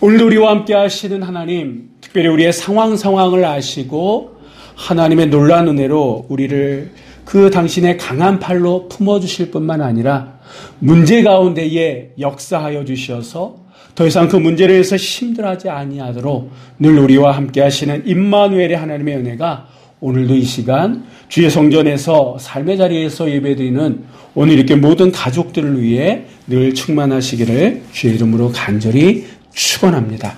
오늘도 우리와 함께 하시는 하나님, 특별히 우리의 상황을 아시고 하나님의 놀라운 은혜로 우리를 그 당신의 강한 팔로 품어주실 뿐만 아니라 문제 가운데에 역사하여 주셔서 더 이상 그 문제를 위해서 힘들어하지 아니하도록 늘 우리와 함께 하시는 임마누엘의 하나님의 은혜가 오늘도 이 시간 주의 성전에서 삶의 자리에서 예배드리는 오늘 이렇게 모든 가족들을 위해 늘 충만하시기를 주의 이름으로 간절히 축원합니다.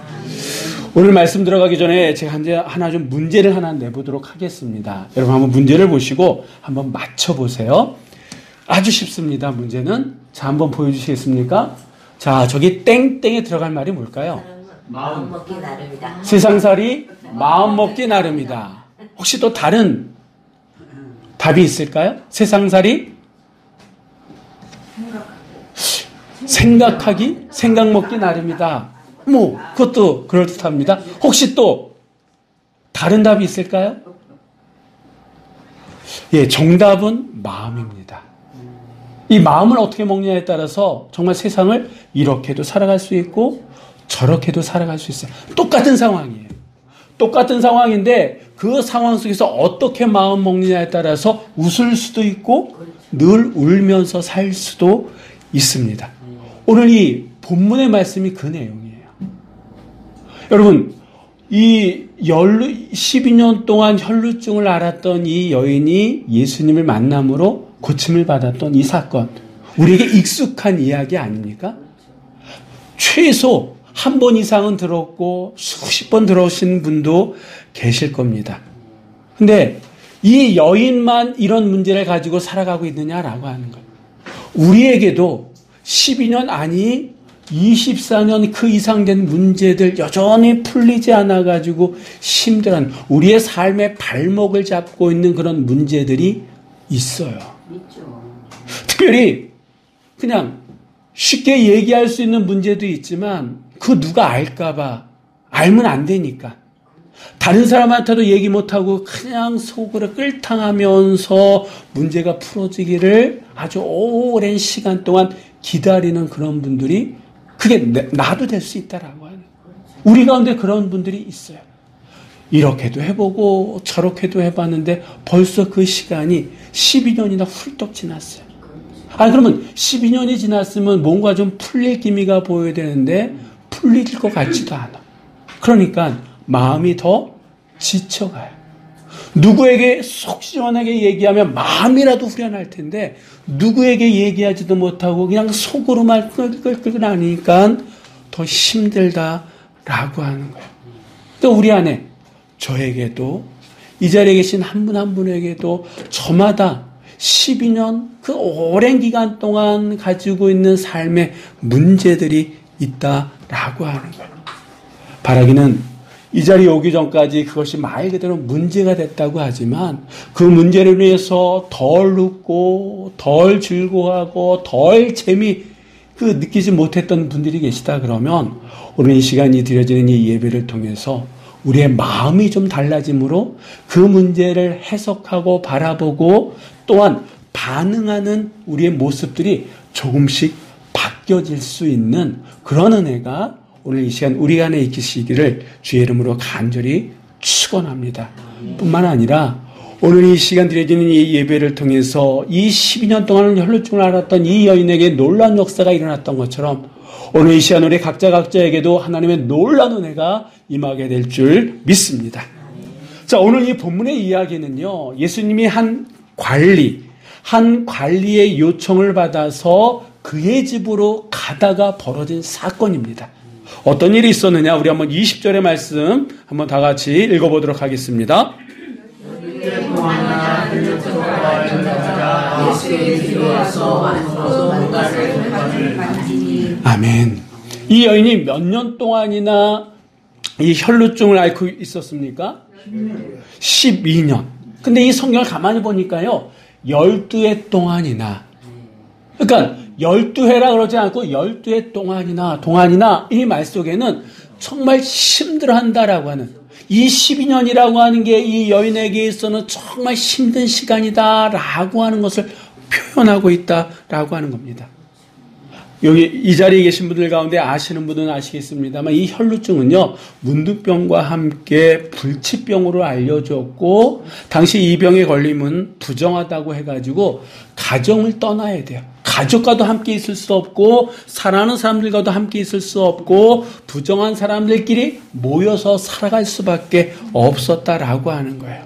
오늘 말씀 들어가기 전에 제가 하나 좀 문제를 하나 내보도록 하겠습니다. 여러분 한번 문제를 보시고 한번 맞춰보세요. 아주 쉽습니다. 문제는. 자, 한번 보여주시겠습니까? 자, 저기 땡땡에 들어갈 말이 뭘까요? 마음 먹기 나름이다. 세상살이 마음 먹기 나름이다. 혹시 또 다른 답이 있을까요? 세상살이 생각하기? 생각 먹기 나름이다. 그것도 그럴듯합니다. 혹시 또 다른 답이 있을까요? 예, 정답은 마음입니다. 이 마음을 어떻게 먹느냐에 따라서 정말 세상을 이렇게도 살아갈 수 있고 저렇게도 살아갈 수 있어요. 똑같은 상황이에요. 똑같은 상황인데 그 상황 속에서 어떻게 마음 먹느냐에 따라서 웃을 수도 있고 늘 울면서 살 수도 있습니다. 오늘 이 본문의 말씀이 그 내용이에요. 여러분, 이 12년 동안 혈루증을 앓았던 이 여인이 예수님을 만남으로 고침을 받았던 이 사건, 우리에게 익숙한 이야기 아닙니까? 최소 한 번 이상은 들었고 수십 번 들어오신 분도 계실 겁니다. 근데 이 여인만 이런 문제를 가지고 살아가고 있느냐라고 하는 거예요. 우리에게도 12년 아니 24년 그 이상 된 문제들 여전히 풀리지 않아가지고 힘들어하는 우리의 삶의 발목을 잡고 있는 그런 문제들이 있어요. 특별히 그냥 쉽게 얘기할 수 있는 문제도 있지만 그 누가 알까봐 알면 안 되니까 다른 사람한테도 얘기 못하고 그냥 속으로 끓탕하면서 문제가 풀어지기를 아주 오랜 시간 동안 기다리는 그런 분들이 그게 나도 될 수 있다라고 하는 우리 가운데 그런 분들이 있어요. 이렇게도 해보고 저렇게도 해봤는데 벌써 그 시간이 12년이나 훌떡 지났어요. 그러면 12년이 지났으면 뭔가 좀 풀릴 기미가 보여야 되는데 풀릴 것 같지도 않아. 그러니까 마음이 더 지쳐가요. 누구에게 속 시원하게 얘기하면 마음이라도 후련할 텐데 누구에게 얘기하지도 못하고 그냥 속으로만 끌끌끌 하니까 더 힘들다라고 하는 거예요. 또 우리 안에 저에게도 이 자리에 계신 한 분 한 분에게도 저마다 12년 그 오랜 기간 동안 가지고 있는 삶의 문제들이 있다라고 하는 거예요. 바라기는 이 자리에 오기 전까지 그것이 말 그대로 문제가 됐다고 하지만 그 문제를 위해서 덜 웃고 덜 즐거워하고 덜 느끼지 못했던 분들이 계시다 그러면 오늘 이 시간이 드려지는 이 예배를 통해서 우리의 마음이 좀 달라짐으로 그 문제를 해석하고 바라보고 또한 반응하는 우리의 모습들이 조금씩 바뀌어질 수 있는 그런 은혜가 오늘 이 시간 우리 안에 있으시기를 주의 이름으로 간절히 축원합니다. 뿐만 아니라 오늘 이 시간 드려지는 이 예배를 통해서 이 12년 동안 혈루증을 앓았던 이 여인에게 놀라운 역사가 일어났던 것처럼 오늘 이 시간 우리 각자에게도 하나님의 놀라운 은혜가 임하게 될 줄 믿습니다. 자, 오늘 이 본문의 이야기는요, 예수님이 한 관리의 요청을 받아서 그의 집으로 가다가 벌어진 사건입니다. 어떤 일이 있었느냐? 우리 한번 20절의 말씀 한번 다 같이 읽어보도록 하겠습니다. 아멘. 이 여인이 몇 년 동안이나 이 혈루증을 앓고 있었습니까? 12년. 근데 이 성경을 가만히 보니까요, 12해 동안이나, 그러니까 12회라 그러지 않고 12해 동안이나 이 말 속에는 정말 힘들어한다라고 하는 이 12년이라고 하는 게 이 여인에게 있어서는 정말 힘든 시간이다라고 하는 것을 표현하고 있다라고 하는 겁니다. 여기 이 자리에 계신 분들 가운데 아시는 분은 아시겠습니다만 이 혈루증은요 문둥병과 함께 불치병으로 알려졌고 당시 이 병에 걸리면 부정하다고 해가지고 가정을 떠나야 돼요. 가족과도 함께 있을 수 없고 사랑하는 사람들과도 함께 있을 수 없고 부정한 사람들끼리 모여서 살아갈 수밖에 없었다라고 하는 거예요.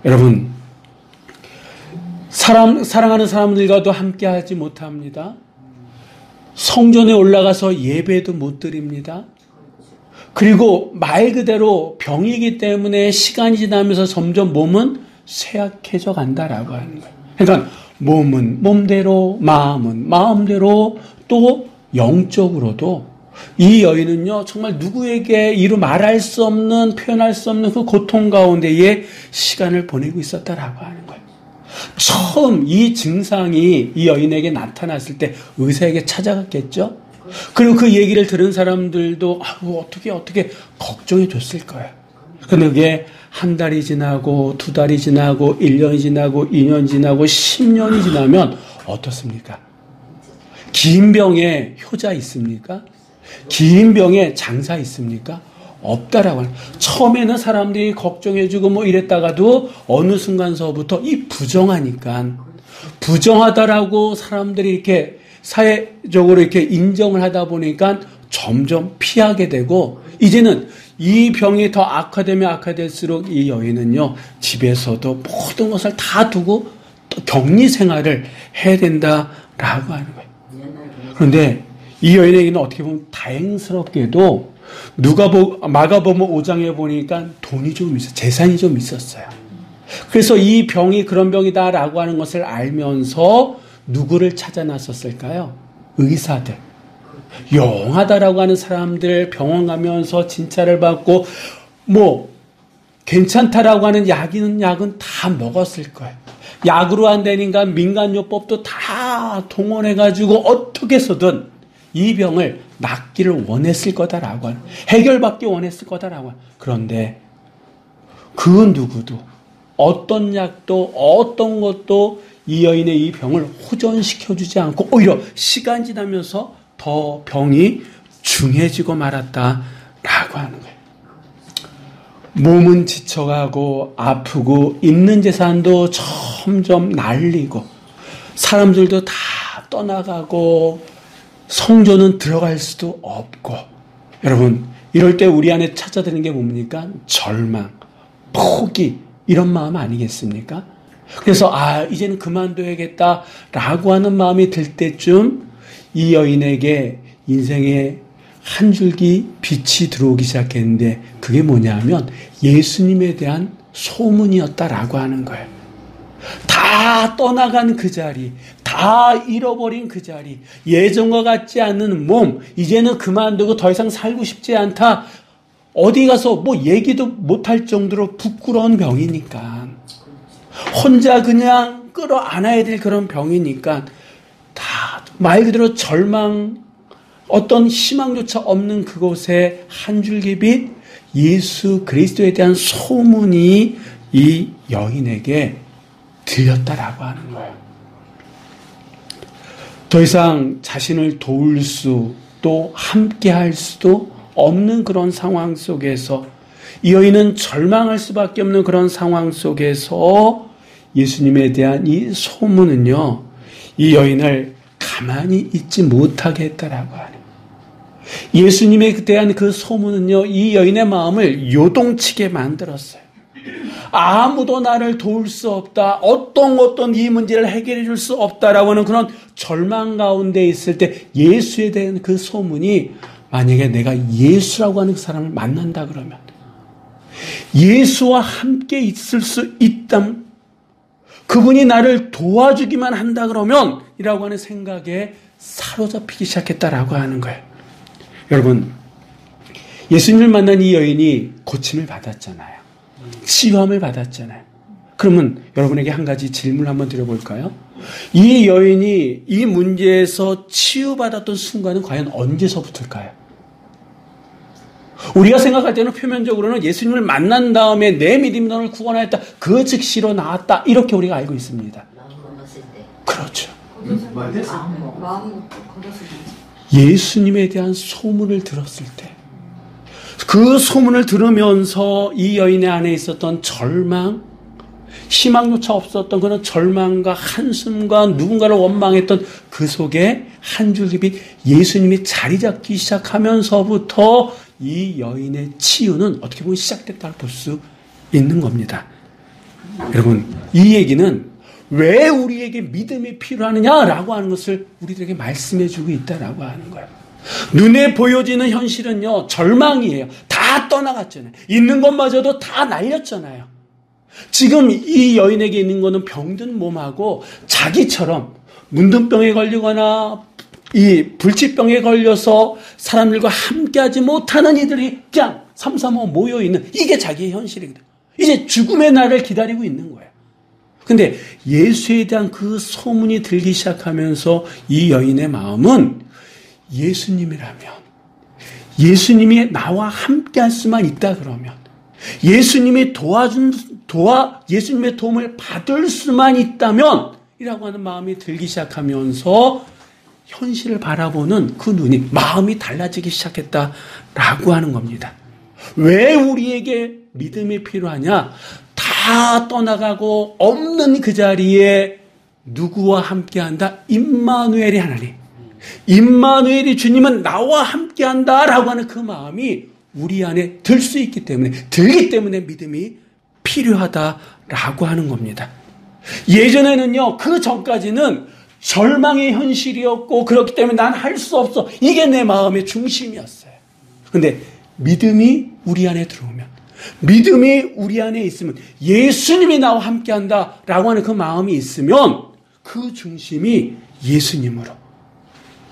여러분 사랑하는 사람들과도 함께 하지 못합니다. 성전에 올라가서 예배도 못 드립니다. 그리고 말 그대로 병이기 때문에 시간이 지나면서 점점 몸은 쇠약해져 간다라고 하는 거예요. 그러니까 몸은 몸대로, 마음은 마음대로, 또 영적으로도 이 여인은요 정말 누구에게 이루 말할 수 없는, 표현할 수 없는 그 고통 가운데에 시간을 보내고 있었다라고 하는 거예요. 처음 이 증상이 이 여인에게 나타났을 때 의사에게 찾아갔겠죠. 그리고 그 얘기를 들은 사람들도 어떻게 걱정해 줬을 거예요. 근데 그게 한 달이 지나고 두 달이 지나고 1년이 지나고 2년 지나고 10년이 지나면 어떻습니까? 긴 병에 효자 있습니까? 긴 병에 장사 있습니까? 없다라고 하는. 처음에는 사람들이 걱정해주고 뭐 이랬다가도 어느 순간서부터 이 부정하다라고 사람들이 이렇게 사회적으로 이렇게 인정을 하다 보니까 점점 피하게 되고 이제는 이 병이 더 악화되면 악화될수록 이 여인은요 집에서도 모든 것을 다 두고 또 격리 생활을 해야 된다라고 하는 거예요. 그런데 이 여인에게는 어떻게 보면 다행스럽게도 마가복음 5장에 보니까 돈이 좀 있었어요. 재산이 좀 있었어요. 그래서 이 병이 그런 병이다라고 하는 것을 알면서 누구를 찾아 나섰을까요? 의사들. 용하다라고 하는 사람들 병원 가면서 진찰을 받고 뭐 괜찮다라고 하는 약은 다 먹었을 거예요. 약으로 안 되니까 민간요법도 다 동원해가지고 어떻게 해서든 이 병을 낫기를 원했을 거다라고 하는, 해결받기 원했을 거다라고 하는. 그런데 그 누구도 어떤 약도 어떤 것도 이 여인의 이 병을 호전시켜주지 않고 오히려 시간 지나면서 더 병이 중해지고 말았다라고 하는 거예요. 몸은 지쳐가고 아프고 있는 재산도 점점 날리고 사람들도 다 떠나가고 성전은 들어갈 수도 없고. 여러분 이럴 때 우리 안에 찾아드는 게 뭡니까? 절망, 포기, 이런 마음 아니겠습니까? 그래서 이제는 그만둬야겠다라고 하는 마음이 들 때쯤 이 여인에게 인생의 한 줄기 빛이 들어오기 시작했는데 그게 뭐냐면 예수님에 대한 소문이었다라고 하는 거예요. 다 떠나간 그 자리, 다 잃어버린 그 자리, 예전과 같지 않는 몸, 이제는 그만두고 더 이상 살고 싶지 않다. 어디 가서 뭐 얘기도 못할 정도로 부끄러운 병이니까, 혼자 그냥 끌어안아야 될 그런 병이니까 다 말 그대로 절망, 어떤 희망조차 없는 그곳에 한 줄기 빛, 예수 그리스도에 대한 소문이 이 여인에게 들렸다라고 하는 거예요. 더 이상 자신을 도울 수, 또 함께 할 수도 없는 그런 상황 속에서 이 여인은 절망할 수밖에 없는 그런 상황 속에서 예수님에 대한 이 소문은요, 이 여인을 가만히 있지 못하게 했다라고 하네요. 예수님에 대한 그 소문은요, 이 여인의 마음을 요동치게 만들었어요. 아무도 나를 도울 수 없다. 어떤 이 문제를 해결해 줄 수 없다라고 하는 그런 절망 가운데 있을 때 예수에 대한 그 소문이, 만약에 내가 예수라고 하는 그 사람을 만난다 그러면, 예수와 함께 있을 수 있다, 그분이 나를 도와주기만 한다 그러면 이라고 하는 생각에 사로잡히기 시작했다라고 하는 거예요. 여러분, 예수님을 만난 이 여인이 고침을 받았잖아요. 치유함을 받았잖아요. 그러면 여러분에게 한 가지 질문을 한번 드려볼까요? 이 여인이 이 문제에서 치유받았던 순간은 과연 언제서부터일까요? 우리가 생각할 때는 표면적으로는 예수님을 만난 다음에 내 믿음이 너를 구원하였다, 그 즉시로 나았다, 이렇게 우리가 알고 있습니다. 그렇죠. 마음 걷어서 예수님에 대한 소문을 들었을 때, 그 소문을 들으면서 이 여인의 안에 있었던 절망, 희망조차 없었던 그런 절망과 한숨과 누군가를 원망했던 그 속에 한 줄기 예수님이 자리 잡기 시작하면서부터 이 여인의 치유는 어떻게 보면 시작됐다고 볼 수 있는 겁니다. 여러분, 이 얘기는 왜 우리에게 믿음이 필요하느냐라고 하는 것을 우리들에게 말씀해 주고 있다라고 하는 거예요. 눈에 보여지는 현실은요, 절망이에요. 다 떠나갔잖아요. 있는 것마저도 다 날렸잖아요. 지금 이 여인에게 있는 거는 병든 몸하고 자기처럼 문둥병에 걸리거나 이 불치병에 걸려서 사람들과 함께하지 못하는 이들이 그냥 삼삼오오 모여있는, 이게 자기의 현실이거든요. 이제 죽음의 날을 기다리고 있는 거예요. 근데 예수에 대한 그 소문이 들기 시작하면서 이 여인의 마음은 예수님이라면, 예수님이 나와 함께 할 수만 있다 그러면, 예수님이 예수님의 도움을 받을 수만 있다면 이라고 하는 마음이 들기 시작하면서 현실을 바라보는 그 눈이, 마음이 달라지기 시작했다라고 하는 겁니다. 왜 우리에게 믿음이 필요하냐? 다 떠나가고 없는 그 자리에 누구와 함께한다? 임마누엘이 하나님. 임마누엘이 주님은 나와 함께한다라고 하는 그 마음이 우리 안에 들기 때문에 믿음이 필요하다라고 하는 겁니다. 예전에는요, 그 전까지는 절망의 현실이었고, 그렇기 때문에 난 할 수 없어, 이게 내 마음의 중심이었어요. 근데 믿음이 우리 안에 들어오면, 믿음이 우리 안에 있으면, 예수님이 나와 함께한다라고 하는 그 마음이 있으면 그 중심이 예수님으로,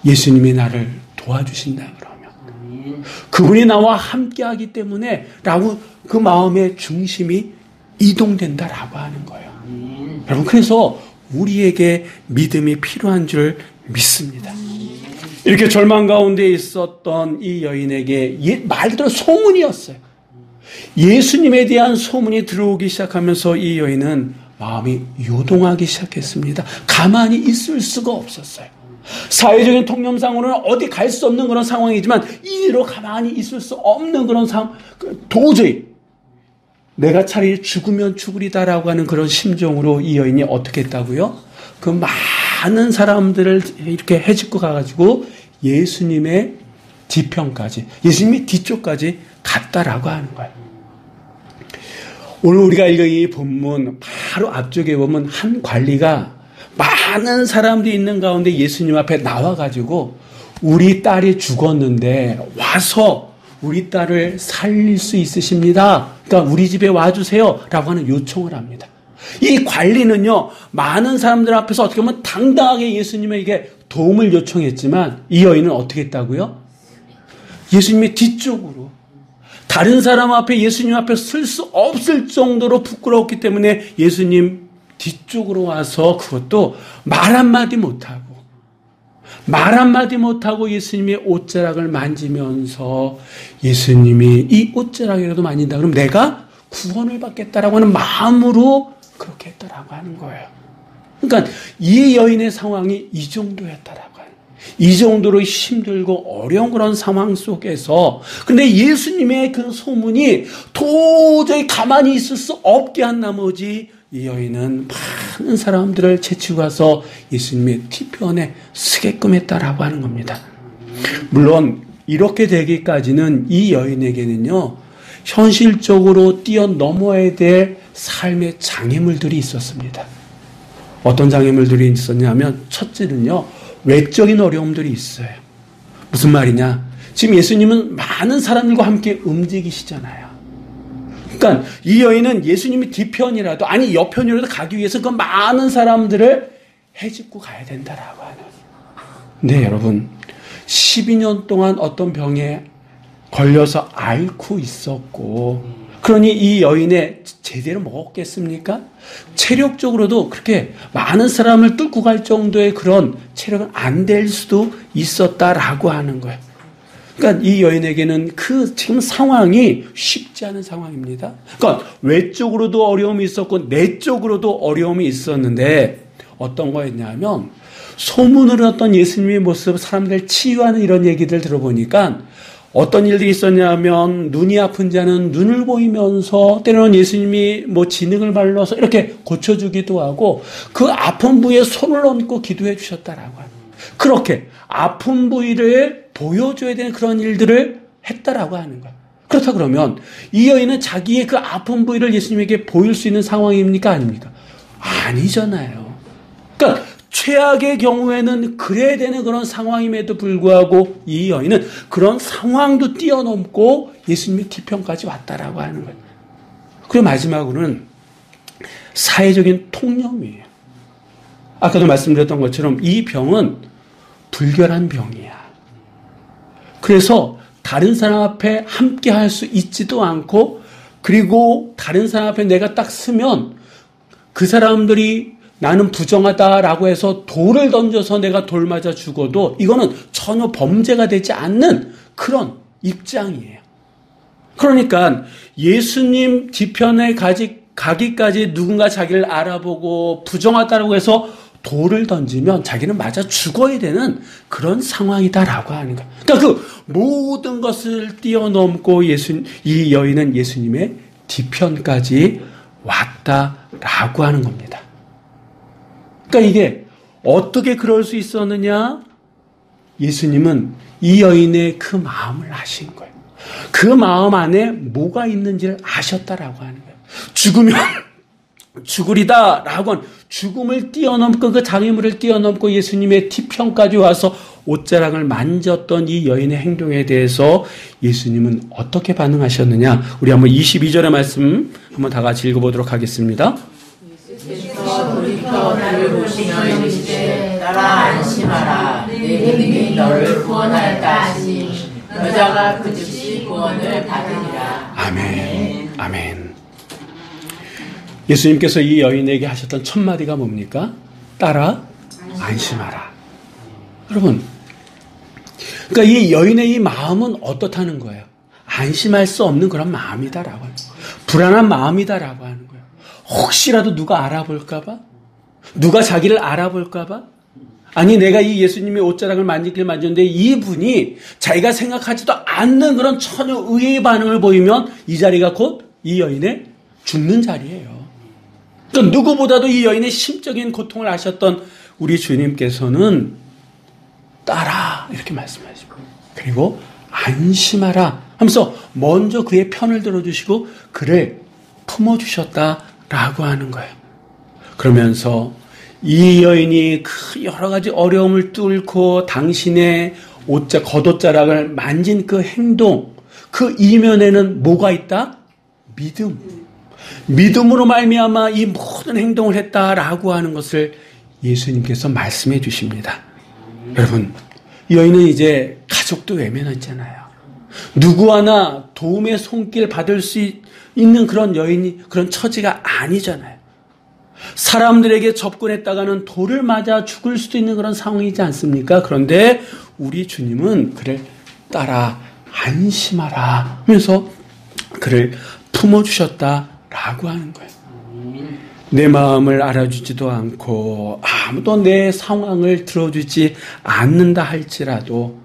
예수님이 나를 도와주신다 그러면, 그분이 나와 함께하기 때문에 라고 그 마음의 중심이 이동된다라고 하는 거예요. 여러분, 그래서 우리에게 믿음이 필요한 줄 믿습니다. 이렇게 절망 가운데 있었던 이 여인에게 말 그대로 소문이었어요. 예수님에 대한 소문이 들어오기 시작하면서 이 여인은 마음이 요동하기 시작했습니다. 가만히 있을 수가 없었어요. 사회적인 통념상으로는 어디 갈 수 없는 그런 상황이지만 이대로 가만히 있을 수 없는 그런 상황, 도저히 내가 차라리 죽으면 죽으리다라고 하는 그런 심정으로 이 여인이 어떻게 했다고요? 그 많은 사람들을 이렇게 해집고 가가지고 예수님의 뒤편까지, 예수님의 뒤쪽까지 갔다라고 하는 거예요. 오늘 우리가 읽은 이 본문 바로 앞쪽에 보면 한 관리가 많은 사람들이 있는 가운데 예수님 앞에 나와가지고 우리 딸이 죽었는데 와서 우리 딸을 살릴 수 있으십니다. 그러니까 우리 집에 와주세요 라고 하는 요청을 합니다. 이 관리는요, 많은 사람들 앞에서 어떻게 보면 당당하게 예수님에게 도움을 요청했지만 이 여인은 어떻게 했다고요? 예수님의 뒤쪽으로, 다른 사람 앞에, 예수님 앞에 설 수 없을 정도로 부끄러웠기 때문에 예수님 뒤쪽으로 와서, 그것도 말 한마디 못하고 예수님의 옷자락을 만지면서, 예수님이 이 옷자락이라도 만진다 그러면 내가 구원을 받겠다라고 하는 마음으로 그렇게 했다라고 하는 거예요. 그러니까 이 여인의 상황이 이 정도였다라고 하는, 이 정도로 힘들고 어려운 그런 상황 속에서, 근데 예수님의 그 소문이 도저히 가만히 있을 수 없게 한 나머지 이 여인은 많은 사람들을 제치고 가서 예수님의 뒤편에 서게끔 했다라고 하는 겁니다. 물론 이렇게 되기까지는 이 여인에게는요, 현실적으로 뛰어넘어야 될 삶의 장애물들이 있었습니다. 어떤 장애물들이 있었냐면, 첫째는요, 외적인 어려움들이 있어요. 무슨 말이냐? 지금 예수님은 많은 사람들과 함께 움직이시잖아요. 그러니까 이 여인은 예수님이 뒤편이라도, 아니 옆편이라도 가기 위해서 그 많은 사람들을 해집고 가야 된다라고 하는. 네, 여러분, 12년 동안 어떤 병에 걸려서 앓고 있었고, 그러니 이 여인의 제대로 먹었겠습니까? 체력적으로도 그렇게 많은 사람을 뚫고 갈 정도의 그런 체력은 안 될 수도 있었다라고 하는 거예요. 그러니까 이 여인에게는 그 지금 상황이 쉽지 않은 상황입니다. 그러니까 외적으로도 어려움이 있었고 내적으로도 어려움이 있었는데 어떤 거였냐면, 소문을 얻던 예수님의 모습, 사람들 치유하는 이런 얘기들 들어보니까 어떤 일들이 있었냐면 눈이 아픈 자는 눈을 보이면서 때로는 예수님이 뭐 진흙을 발라서 이렇게 고쳐주기도 하고 그 아픈 부위에 손을 얹고 기도해 주셨다라고 합니다. 그렇게 아픈 부위를 보여줘야 되는 그런 일들을 했다라고 하는 거예요. 그렇다 그러면 이 여인은 자기의 그 아픈 부위를 예수님에게 보일 수 있는 상황입니까? 아닙니까? 아니잖아요. 그러니까 최악의 경우에는 그래야 되는 그런 상황임에도 불구하고 이 여인은 그런 상황도 뛰어넘고 예수님의 뒤편까지 왔다라고 하는 거예요. 그리고 마지막으로는 사회적인 통념이에요. 아까도 말씀드렸던 것처럼 이 병은 불결한 병이야. 그래서 다른 사람 앞에 함께 할 수 있지도 않고 그리고 다른 사람 앞에 내가 딱 서면 그 사람들이 나는 부정하다라고 해서 돌을 던져서 내가 돌 맞아 죽어도 이거는 전혀 범죄가 되지 않는 그런 입장이에요. 그러니까 예수님 뒤편에 가기까지 누군가 자기를 알아보고 부정하다라고 해서 돌을 던지면 자기는 맞아 죽어야 되는 그런 상황이다라고 하는 거예요. 그러니까 그 모든 것을 뛰어넘고 이 여인은 예수님의 뒤편까지 왔다라고 하는 겁니다. 그러니까 이게 어떻게 그럴 수 있었느냐? 예수님은 이 여인의 그 마음을 아신 거예요. 그 마음 안에 뭐가 있는지를 아셨다라고 하는 거예요. 죽으면 죽으리다라고 하는 죽음을 뛰어넘고 그 장애물을 뛰어넘고 예수님의 뒤편까지 와서 옷자락을 만졌던 이 여인의 행동에 대해서 예수님은 어떻게 반응하셨느냐? 우리 한번 22절의 말씀 한번 다 같이 읽어보도록 하겠습니다. 돌이켜 나를 보시며 이르시되 따라 안심하라 내 믿음이 너를 구원하였다 하시니 여자가 그 즉시 구원을 받으리라. 아멘. 아멘. 예수님께서 이 여인에게 하셨던 첫 마디가 뭡니까? 따라 안심하라. 여러분, 그러니까 이 여인의 이 마음은 어떻다는 거예요? 안심할 수 없는 그런 마음이다라고 하는 거예요. 불안한 마음이다라고 하는 거예요. 혹시라도 누가 알아볼까봐? 누가 자기를 알아볼까봐? 아니 내가 이 예수님의 옷자락을 만지길 만졌는데 이분이 자기가 생각하지도 않는 그런 전혀 의외의 반응을 보이면 이 자리가 곧 이 여인의 죽는 자리예요. 그러니까 누구보다도 이 여인의 심적인 고통을 아셨던 우리 주님께서는 따라 이렇게 말씀하시고 그리고 안심하라 하면서 먼저 그의 편을 들어주시고 그를 품어주셨다라고 하는 거예요. 그러면서 이 여인이 그 여러 가지 어려움을 뚫고 당신의 겉옷자락을 만진 그 행동, 그 이면에는 뭐가 있다? 믿음. 믿음으로 말미암아 이 모든 행동을 했다라고 하는 것을 예수님께서 말씀해 주십니다. 여러분, 이 여인은 이제 가족도 외면했잖아요. 누구 하나 도움의 손길 받을 수 있는 그런 여인이 그런 처지가 아니잖아요. 사람들에게 접근했다가는 돌을 맞아 죽을 수도 있는 그런 상황이지 않습니까? 그런데 우리 주님은 그를 따라 안심하라 하면서 그를 품어주셨다라고 하는 거예요. 내 마음을 알아주지도 않고 아무도 내 상황을 들어주지 않는다 할지라도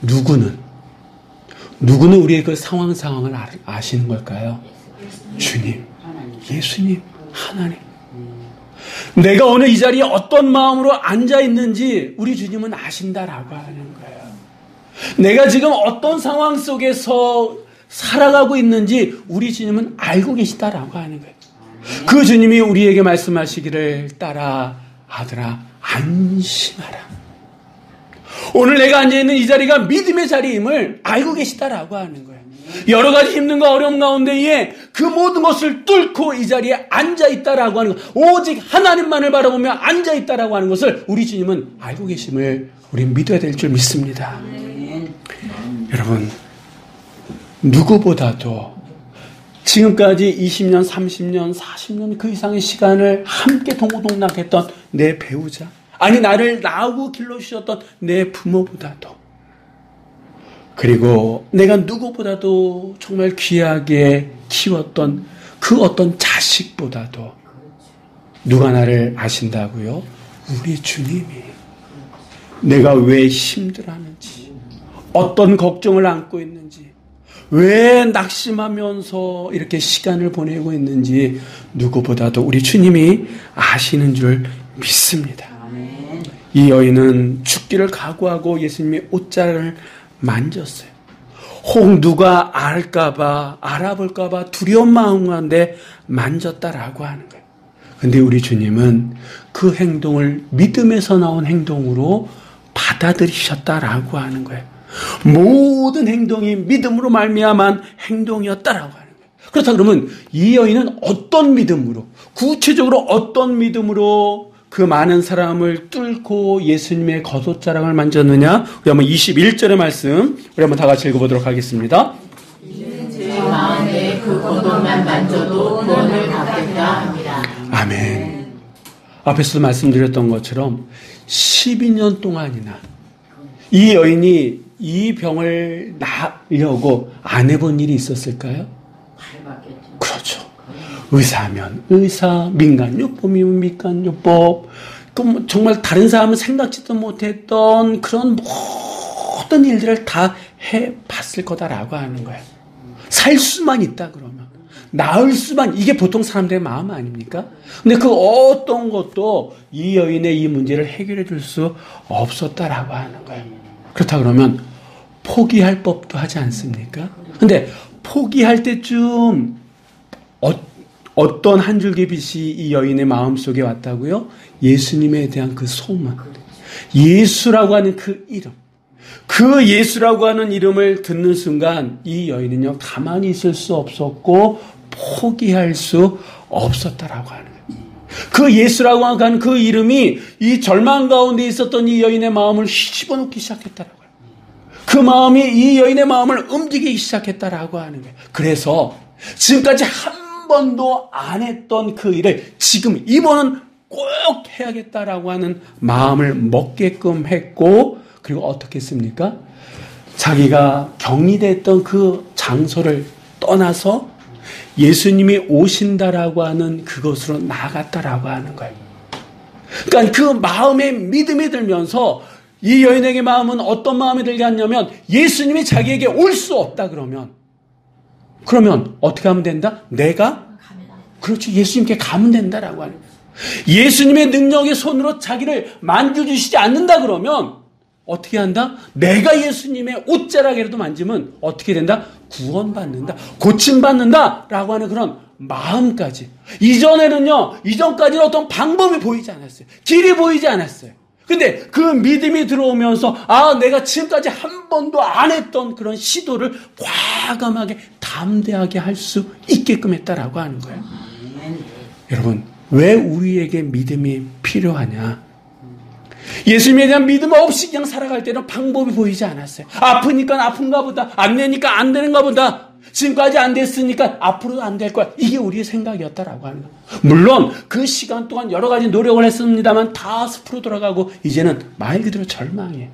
누구는 우리의 그 상황을 아시는 걸까요? 주님, 예수님, 하나님. 내가 오늘 이 자리에 어떤 마음으로 앉아있는지 우리 주님은 아신다라고 하는 거예요. 내가 지금 어떤 상황 속에서 살아가고 있는지 우리 주님은 알고 계시다라고 하는 거예요. 그 주님이 우리에게 말씀하시기를 따라 아들아 안심하라. 오늘 내가 앉아있는 이 자리가 믿음의 자리임을 알고 계시다라고 하는 거예요. 여러 가지 힘든과 어려움 가운데에 그 모든 것을 뚫고 이 자리에 앉아있다라고 하는 것, 오직 하나님만을 바라보며 앉아있다라고 하는 것을 우리 주님은 알고 계심을 우리는 믿어야 될 줄 믿습니다. 여러분, 누구보다도 지금까지 20년, 30년, 40년 그 이상의 시간을 함께 동고동락했던 내 배우자, 아니 나를 낳고 길러주셨던 내 부모보다도, 그리고 내가 누구보다도 정말 귀하게 키웠던 그 어떤 자식보다도 누가 나를 아신다고요? 우리 주님이. 내가 왜 힘들어하는지, 어떤 걱정을 안고 있는지, 왜 낙심하면서 이렇게 시간을 보내고 있는지 누구보다도 우리 주님이 아시는 줄 믿습니다. 이 여인은 죽기를 각오하고 예수님의 옷자락을 만졌어요. 혹 누가 알까봐, 알아볼까봐 두려운 마음 가운데 만졌다라고 하는 거예요. 근데 우리 주님은 그 행동을 믿음에서 나온 행동으로 받아들이셨다라고 하는 거예요. 모든 행동이 믿음으로 말미암은 행동이었다라고 하는 거예요. 그렇다 그러면 이 여인은 어떤 믿음으로, 구체적으로 어떤 믿음으로 그 많은 사람을 뚫고 예수님의 겉옷자락을 만졌느냐? 우리 한번 21절의 말씀 우리 한번 다 같이 읽어보도록 하겠습니다. 제 마음에 그 겉옷만 만져도 구원을 받겠다 합니다. 아멘. 앞에서도 말씀드렸던 것처럼 12년 동안이나 이 여인이 이 병을 나으려고 안 해본 일이 있었을까요? 그렇죠. 의사하면 의사, 민간요법이면 민간요법, 정말 다른 사람은 생각지도 못했던 그런 모든 일들을 다 해봤을 거다라고 하는 거예요. 살 수만 있다 그러면, 나을 수만, 이게 보통 사람들의 마음 아닙니까? 근데 그 어떤 것도 이 여인의 이 문제를 해결해 줄 수 없었다라고 하는 거예요. 그렇다 그러면 포기할 법도 하지 않습니까? 근데 포기할 때쯤 어떤 한 줄기 빛이 이 여인의 마음속에 왔다고요? 예수님에 대한 그 소망, 예수라고 하는 그 이름, 그 예수라고 하는 이름을 듣는 순간 이 여인은요 가만히 있을 수 없었고 포기할 수 없었다라고 하는 거예요. 그 예수라고 하는 그 이름이 이 절망 가운데 있었던 이 여인의 마음을 휘집어 놓기 시작했다라고 해요. 그 마음이 이 여인의 마음을 움직이기 시작했다라고 하는 거예요. 그래서 지금까지 한 번도 안 했던 그 일을 지금 이번은 꼭 해야겠다라고 하는 마음을 먹게끔 했고, 그리고 어떻게 했습니까? 자기가 격리됐던 그 장소를 떠나서 예수님이 오신다라고 하는 그것으로 나아갔다라고 하는 거예요. 그러니까 그 마음에 믿음이 들면서 이 여인에게 마음은 어떤 마음이 들게 하냐면, 예수님이 자기에게 올 수 없다 그러면 어떻게 하면 된다? 내가? 그렇죠. 예수님께 가면 된다라고 하는 거예요. 예수님의 능력의 손으로 자기를 만져주시지 않는다 그러면 어떻게 한다? 내가 예수님의 옷자락이라도 만지면 어떻게 된다? 구원받는다, 고침받는다 라고 하는 그런 마음까지. 이전까지는 어떤 방법이 보이지 않았어요. 길이 보이지 않았어요. 근데 그 믿음이 들어오면서 내가 지금까지 한 번도 안 했던 그런 시도를 과감하게 담대하게 할 수 있게끔 했다라고 하는 거예요. 여러분, 왜 우리에게 믿음이 필요하냐? 예수님에 대한 믿음 없이 그냥 살아갈 때는 방법이 보이지 않았어요. 아프니까 아픈가 보다, 안 되니까 안 되는가 보다, 지금까지 안 됐으니까 앞으로도 안 될 거야. 이게 우리의 생각이었다라고 하는 거예요. 물론 그 시간 동안 여러 가지 노력을 했습니다만 다 숲으로 돌아가고 이제는 말 그대로 절망이에요.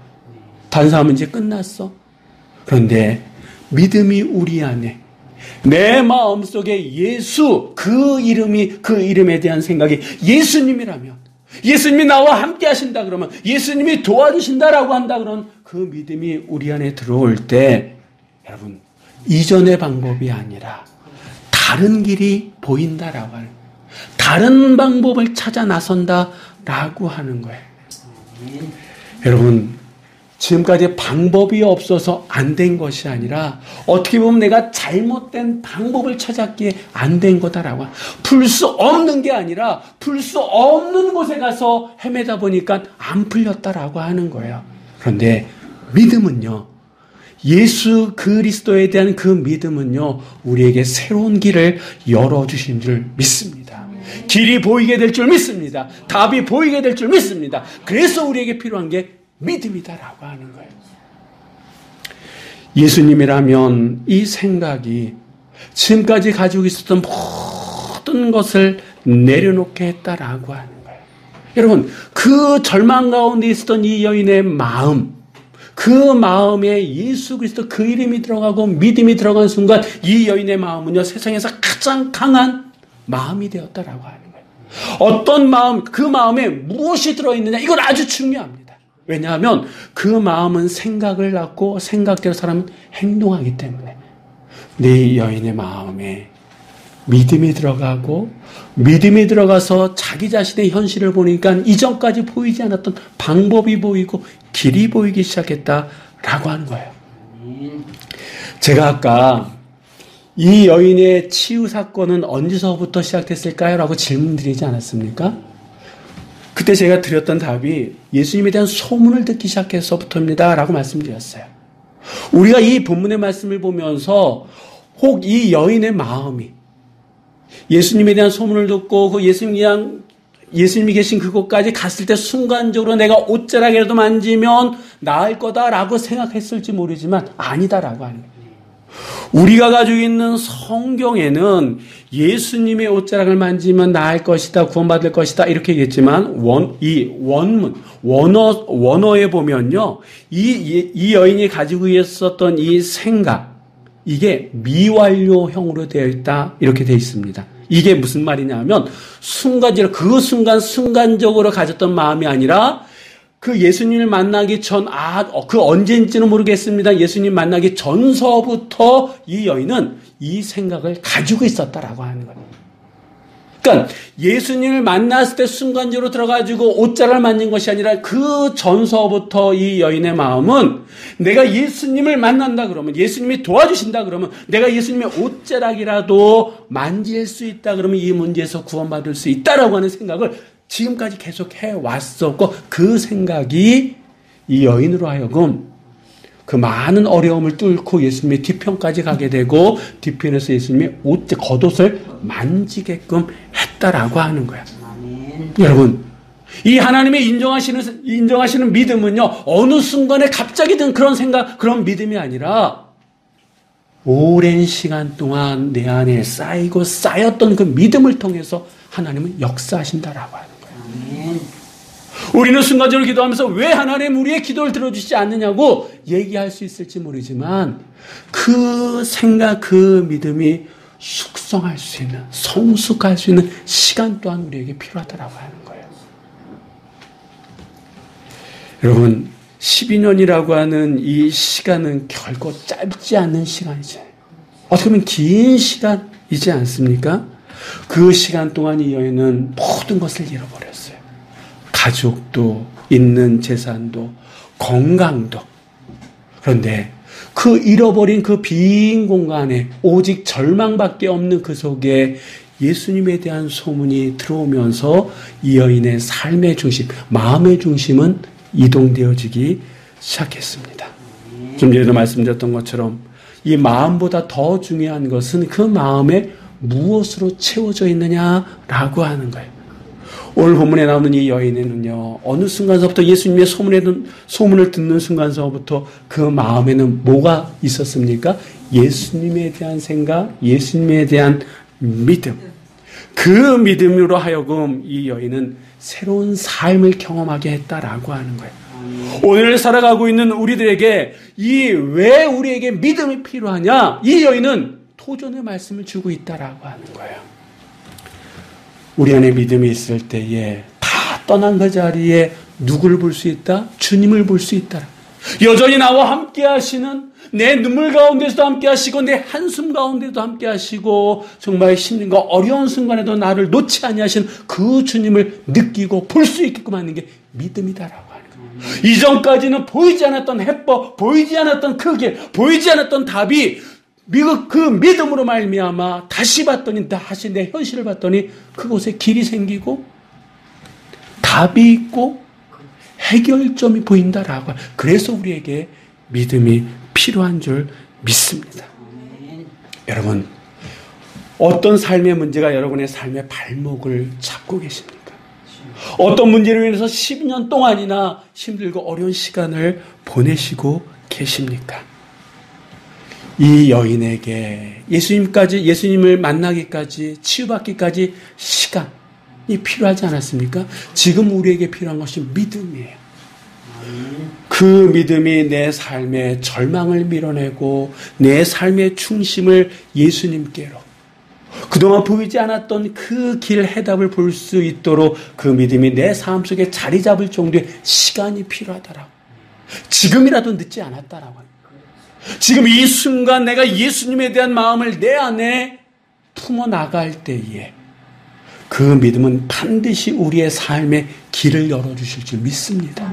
다른 사람은 이제 끝났어. 그런데 믿음이 우리 안에, 내 마음속에 예수, 그 이름에 대한 생각이 예수님이라면, 예수님이 나와 함께 하신다 그러면, 예수님이 도와주신다라고 한다 그러면 그 믿음이 우리 안에 들어올 때, 여러분, 이전의 방법이 아니라 다른 길이 보인다라고 하는, 다른 방법을 찾아 나선다라고 하는 거예요. 여러분, 지금까지 방법이 없어서 안 된 것이 아니라 어떻게 보면 내가 잘못된 방법을 찾았기에 안 된 거다라고, 풀 수 없는 게 아니라 풀 수 없는 곳에 가서 헤매다 보니까 안 풀렸다라고 하는 거예요. 그런데 믿음은요, 예수 그리스도에 대한 그 믿음은요, 우리에게 새로운 길을 열어주신 줄 믿습니다. 길이 보이게 될 줄 믿습니다. 답이 보이게 될 줄 믿습니다. 그래서 우리에게 필요한 게 믿음이다라고 하는 거예요. 예수님이라면 이 생각이 지금까지 가지고 있었던 모든 것을 내려놓게 했다라고 하는 거예요. 여러분, 그 절망 가운데 있었던 이 여인의 마음, 그 마음에 예수 그리스도 그 이름이 들어가고 믿음이 들어간 순간 이 여인의 마음은요, 세상에서 가장 강한 마음이 되었다라고 하는 거예요. 어떤 마음, 그 마음에 무엇이 들어있느냐, 이건 아주 중요합니다. 왜냐하면 그 마음은 생각을 낳고 생각대로 사람은 행동하기 때문에 네 여인의 마음에 믿음이 들어가고 믿음이 들어가서 자기 자신의 현실을 보니까 이전까지 보이지 않았던 방법이 보이고 길이 보이기 시작했다라고 하는 거예요. 제가 아까 이 여인의 치유 사건은 언제서부터 시작됐을까요? 라고 질문드리지 않았습니까? 그때 제가 드렸던 답이 예수님에 대한 소문을 듣기 시작해서부터입니다. 라고 말씀드렸어요. 우리가 이 본문의 말씀을 보면서 혹 이 여인의 마음이 예수님에 대한 소문을 듣고 그 예수님이 계신 그곳까지 갔을 때 순간적으로 내가 옷자락이라도 만지면 나을 거다라고 생각했을지 모르지만 아니다라고 하는 거예요. 우리가 가지고 있는 성경에는 예수님의 옷자락을 만지면 나을 것이다, 구원받을 것이다 이렇게 얘기했지만 원어에 보면요, 이 여인이 가지고 있었던 이 생각, 이게 미완료형으로 되어 있다 이렇게 되어 있습니다. 이게 무슨 말이냐면 순간적으로 가졌던 마음이 아니라 그 예수님을 만나기 전, 그 언제인지는 모르겠습니다. 예수님 만나기 전서부터 이 여인은 이 생각을 가지고 있었다라고 하는 거예요. 그러니까 예수님을 만났을 때 순간적으로 들어가지고 옷자락을 만진 것이 아니라 그 전서부터 이 여인의 마음은 내가 예수님을 만난다 그러면, 예수님이 도와주신다 그러면, 내가 예수님의 옷자락이라도 만질 수 있다 그러면 이 문제에서 구원받을 수 있다라고 하는 생각을 지금까지 계속 해왔었고, 그 생각이 이 여인으로 하여금 그 많은 어려움을 뚫고 예수님의 뒤편까지 가게 되고 뒤편에서 예수님의 겉옷을 만지게끔 했다라고 하는 거야. 아멘. 여러분, 이 하나님의 인정하시는 믿음은요, 어느 순간에 갑자기 든 그런 생각, 그런 믿음이 아니라 오랜 시간 동안 내 안에 쌓였던 그 믿음을 통해서 하나님은 역사하신다라고 하는 거예요. 아멘. 우리는 순간적으로 기도하면서 왜 하나님 우리의 기도를 들어주시지 않느냐고 얘기할 수 있을지 모르지만 그 생각, 그 믿음이 숙성할 수 있는, 성숙할 수 있는 시간 또한 우리에게 필요하다라고 하는 거예요. 여러분, 12년이라고 하는 이 시간은 결코 짧지 않은 시간이죠. 어떻게 보면 긴 시간이지 않습니까? 그 시간 동안 이 여인은 모든 것을 잃어버렸어요. 가족도, 있는 재산도, 건강도. 그런데 그 잃어버린 그 빈 공간에 오직 절망밖에 없는 그 속에 예수님에 대한 소문이 들어오면서 이 여인의 삶의 중심, 마음의 중심은 이동되어지기 시작했습니다. 좀 전에도 말씀드렸던 것처럼 이 마음보다 더 중요한 것은 그 마음에 무엇으로 채워져 있느냐라고 하는 거예요. 오늘 본문에 나오는 이 여인에는요, 어느 순간서부터 예수님의 소문을 듣는 순간서부터 그 마음에는 뭐가 있었습니까? 예수님에 대한 생각, 예수님에 대한 믿음. 그 믿음으로 하여금 이 여인은 새로운 삶을 경험하게 했다라고 하는 거예요. 오늘 살아가고 있는 우리들에게 왜 우리에게 믿음이 필요하냐? 이 여인은 도전의 말씀을 주고 있다라고 하는 거예요. 우리 안에 믿음이 있을 때에 다 떠난 그 자리에 누구를 볼 수 있다? 주님을 볼 수 있다. 여전히 나와 함께 하시는, 내 눈물 가운데서도 함께 하시고 내 한숨 가운데도 함께 하시고 정말 힘든가 어려운 순간에도 나를 놓지 아니하시는 그 주님을 느끼고 볼 수 있게끔 하는 게 믿음이다라고 하는 거예요. 이전까지는 보이지 않았던 해법, 보이지 않았던 그 길, 보이지 않았던 답이 그 믿음으로 말미암아 다시 내 현실을 봤더니 그곳에 길이 생기고 답이 있고 해결점이 보인다라고. 그래서 우리에게 믿음이 필요한 줄 믿습니다. 여러분, 어떤 삶의 문제가 여러분의 삶의 발목을 잡고 계십니까? 어떤 문제로 인해서 10년 동안이나 힘들고 어려운 시간을 보내시고 계십니까? 이 여인에게 예수님을 만나기까지, 치유받기까지 시간이 필요하지 않았습니까? 지금 우리에게 필요한 것이 믿음이에요. 그 믿음이 내 삶의 절망을 밀어내고 내 삶의 중심을 예수님께로, 그동안 보이지 않았던 그 길 해답을 볼 수 있도록 그 믿음이 내 삶 속에 자리 잡을 정도의 시간이 필요하다라고. 지금이라도 늦지 않았다라고. 지금 이 순간 내가 예수님에 대한 마음을 내 안에 품어 나갈 때에 그 믿음은 반드시 우리의 삶의 길을 열어주실 줄 믿습니다.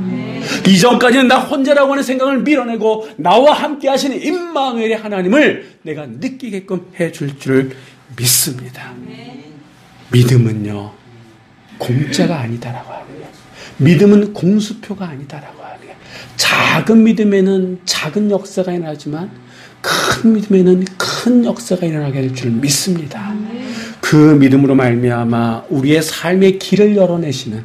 이전까지는 나 혼자라고 하는 생각을 밀어내고 나와 함께 하시는 임마누엘의 하나님을 내가 느끼게끔 해줄 줄 믿습니다. 믿음은요, 공짜가 아니다라고 하고요. 믿음은 공수표가 아니다라고 하고요. 작은 믿음에는 작은 역사가 일어나지만 큰 믿음에는 큰 역사가 일어나게 될 줄 믿습니다. 그 믿음으로 말미암아 우리의 삶의 길을 열어내시는,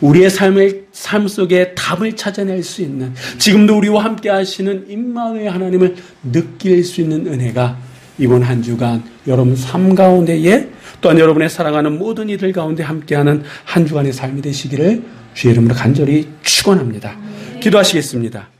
우리의 삶 속에 답을 찾아낼 수 있는, 지금도 우리와 함께 하시는 임마누엘 하나님을 느낄 수 있는 은혜가 이번 한 주간 여러분 삶 가운데에, 또한 여러분의 사랑하는 모든 이들 가운데 함께하는 한 주간의 삶이 되시기를 주의 이름으로 간절히 축원합니다. 기도하시겠습니다.